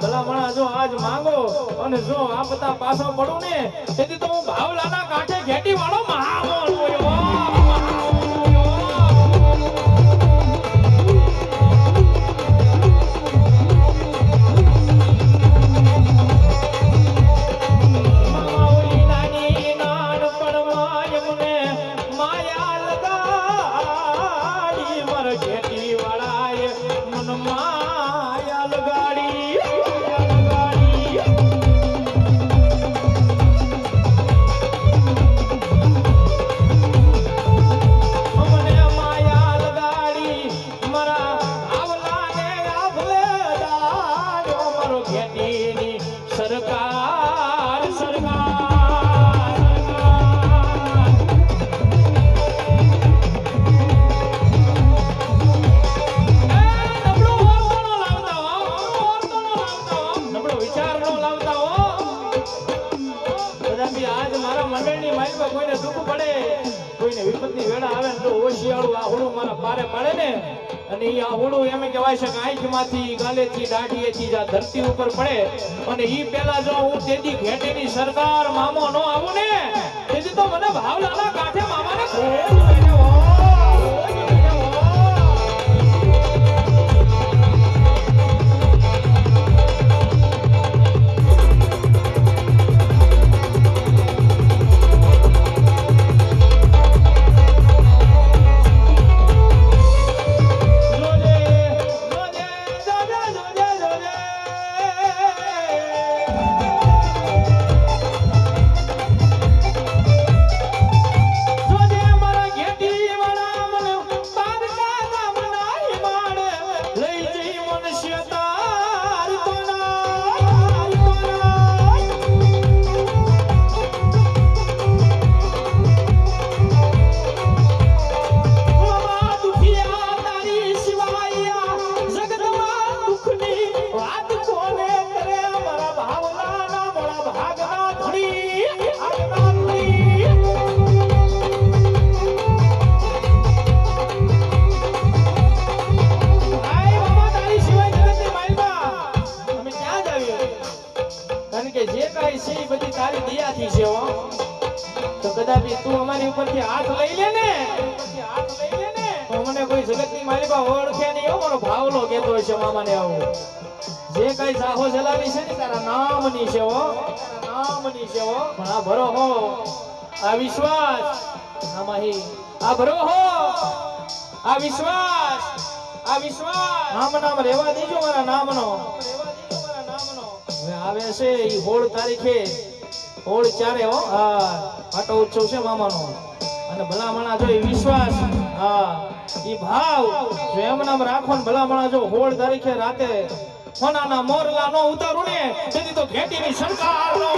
ભલામણા જો આજ માંગો અને જો આ બધા પાછો પડું ને તેથી તો હું ભાવલાના કાંઠે ઘેટી વાળો મહામોલ બોલ્યો ધરતી ઉપર પડે અને ઈ પેલા જો હું તેદી ઘેટીની સરકાર મામો નો આવું ને તેથી તો મને ભાવલાના કાંઠે મામાને તું અમારી ઉપરથી હાથ લઈ લે ને તો મને કોઈ જગતની માલિકા ઓળખે નહીં હો મારો ભાવલો કહેતો હશે મામાને આવું જે કઈ સાહો ચલાવી છે ને તારા નામની છે હો પણ આ ભરો હો આ વિશ્વાસ આમાહી આ ભરો હો આ વિશ્વાસ નામ રહેવા દેજો મારા નામનો હવે આવે છે ઈ 16 તારીખે 4 હો હા પાટો ઉત્સવ છે મામાનો અને ભલામણા જો વિશ્વાસ હા ઈ ભાવ જો એમ નામ રાખો ને ભલામણા જો 16 તારીખે રાતે સોનાના મોરલા નો ઉતારું ને તેથી તો ઘેટીની સરકાર નો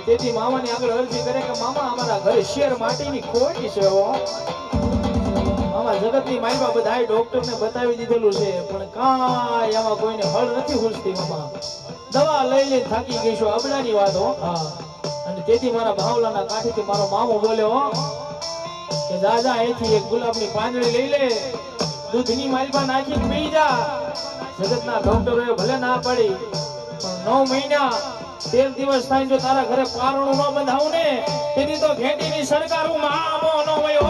તેથી મામાની આગળ અરજી કરે કે મામા અમારા ઘરે શેર માટીની ખોટી છે હો મામા જગતની માયબા બધાય ડોક્ટરને બતાવી દીધેલું છે પણ કાંઈ આમાં કોઈને હળ નથી હુજતી મામા દવા લઈ લઈને થાકી ગઈ છું અબડાની વાત હો હા અને તેથી મારા ભાવલાના કાઠીથી મારો મામો બોલ્યો હો કે દાદા અહીંથી એક ગુલાબની પાંદડી લઈ લે દૂધની માલપા નાખીને પી જા જગતના ડોક્ટરોએ ભલે ના પડી પણ 9 મહિના 13 દિવસ થાય જો તારા ઘરે પારણું ન બંધાવું ને તેથી તો ઘેટીની સરકાર હું મામો ન હોય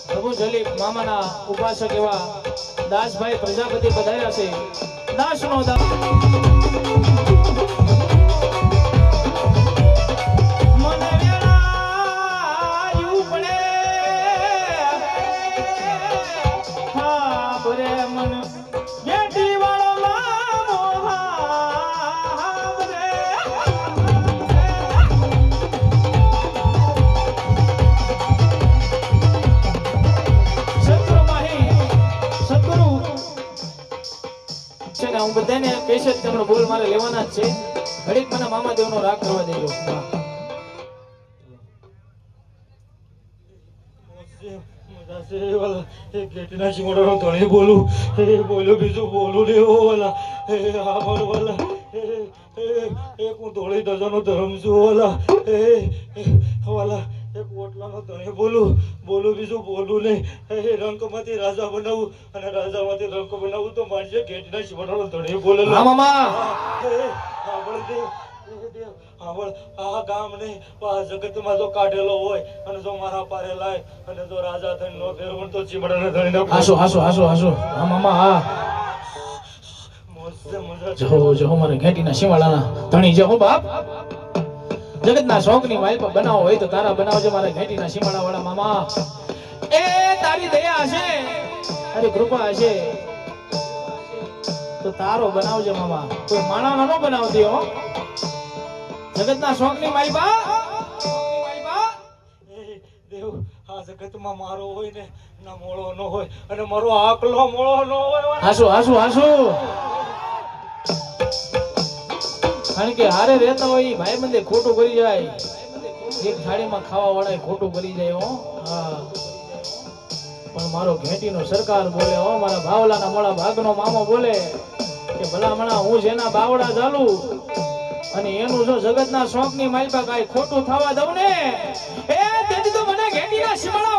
પ્રભુ જલીપ મામાના ઉપાસક એવા દાસભાઈ પ્રજાપતિ પધાર્યા છે. દાસનો દાસ મને વેળાયું પડે હા બરે મન ગેટી વાળો મામો હા બરે સદગુરુ છે ને હું બધાને કહીશ જ તેમનો બોલ મારે લેવાના જ છે. ઘડીક મને મામા દેવનો રાગ કરવા દેજો. બોલું બીજું બોલું ને ઓલા વાલા હું ધોળી દજાનો ધર્મ છું ઓલા વાલા એક ઓટલાનો ધણી બોલું બીજું બોલું નહીં. રંકમાંથી રાજા બનાવું અને રાજામાંથી રંક બનાવું તો માનજે ઘેટના શિવડાનો ધણી બોલે. હા મામા આ ગામ નહીં આ જગતમાં જો કાઢેલો હોય અને જો મારા પારે લાય અને જો રાજા ધણી નો ફેરવણ તો ચીમડાના ધણીને હાસો હા મામા હા જો મારે ઘેટીના શિવાળાના ધણી જે હો બાપ જગતના શોખની માલપા બનાવો હોય તો તારા બનાવજે મારા ઘેટીના શિવાળા વાળા મામા. એ તારી દયા હશે તારી કૃપા હશે તો તારો બનાવજે મામા. કોઈ માણાનો ન બનાવતી હો. જગતના શોખની માલપા દેવ આ જગતમાં મારો હોય ને ના મોળો ન હોય અને મારો આકલો મોળો ન હોય. હાસુ કારણ કે હારે રહેતા હોય ભાઈ બંધે ખોટું કરી જાય. એક થાળીમાં ખાવા વાળા ખોટું કરી જાય હો. હા પણ મારો ઘેટીનો સરકાર બોલે હો. મારા ભાવલાના મોળા ભાગનો મામો બોલે કે ભલામણા હું જેના બાવડા ચાલું અને એનું જો જગતના શોખની માલપા કાંઈ ખોટું થવા દઉં ને એ તેથી તો મને ઘેટીના શિવાળા